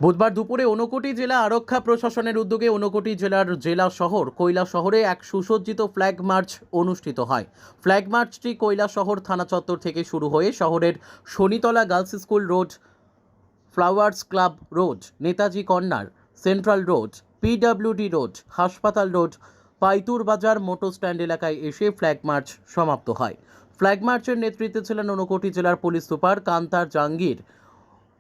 বুধবার দুপুরে ঊনকোটি জেলা আরক্ষা প্রশাসনের উদ্যোগে ঊনকোটি জেলার জেলা শহর কৈলাসহরে এক সুসজ্জিত ফ্ল্যাগ মার্চ অনুষ্ঠিত হয়। ফ্ল্যাগ মার্চটি কৈলাসহর থানা চত্বর থেকে শুরু হয়ে শহরের Shanitala girls school road, flowers club road, Netaji corner, central road, PWD road, হাসপাতাল রোড, পাইতুর বাজার মোটর স্ট্যান্ড এলাকায় এসে ফ্ল্যাগ মার্চ সমাপ্ত হয়। ফ্ল্যাগ মার্চের নেতৃত্বে ছিলেন ঊনকোটি জেলার পুলিশ সুপার কান্তার জাহাঙ্গীর,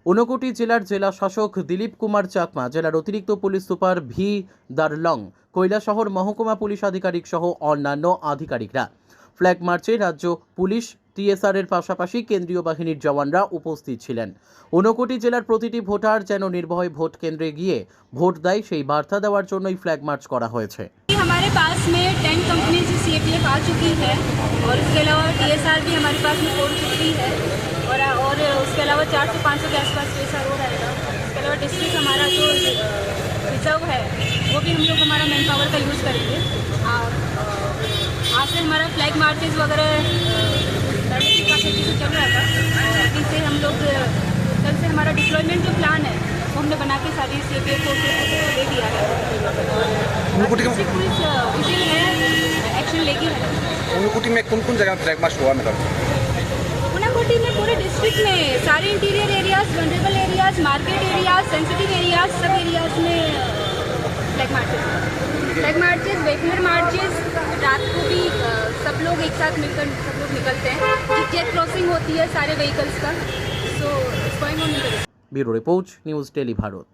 ঊনকোটি জেলার জেলা শাসক দিলীপ কুমার চাকমা, জেলার অতিরিক্ত police super V Darlong, Kailashahar মহকুমা পুলিশ আধিকারিক সহ অন্যান্য আধিকারিকরা। ফ্ল্যাগ মার্চে রাজ্য পুলিশ, টিএসআর এর পাশাপাশি কেন্দ্রীয় বাহিনীর জওয়ানরা উপস্থিত ছিলেন। ঊনকোটি জেলার প্রতিটি ভোটার যেন নির্ভয়ে ভোট কেন্দ্রে গিয়ে ভোট দেয় সেই বার্তা দেওয়ার জন্যই ফ্ল্যাগ মার্চ করা হয়েছে। हमारे पास में 10 कंपनी से CAPF आ चुकी है और उसके अलावा TSR भी हमारे पास में पहुंच चुकी है और उसके अलावा 400 से 500 के आसपास TSR हो रहेगा। उसके अलावा डिस्ट्रिक्ट हमारा जो रिजर्व है वो भी हम लोग हमारा मैन पावर का यूज़ करेंगे। और आज से हमारा फ्लैग मार्चेस वगैरह पहले भी काफ़ी चीज़ें चल रहा था, लेकिन से हम लोग कल से हमारा डिप्लॉयमेंट जो प्लान है वो हमने बना के सारी CAPF को दे दिया है। डिस्ट्रिक्ट पुलिस विजिल है, एक्शन लेगी है। ऊनकोटी में कौन कौन जगह फ्लैग मार्च हुआ मतलब? ऊनकोटी में पूरे डिस्ट्रिक्ट में सारे interior areas, vulnerable areas, market areas, sensitive areas, सब एरियाज में फ्लैग मार्चेस, वेहिकुलर मार्चेस, रात को भी सब लोग एक साथ मिलकर सब लोग निकलते हैं। जेट क्रॉसिंग होती है सारे व्हीकल्स का, so it's going on. Bureau report, news tele Bharat.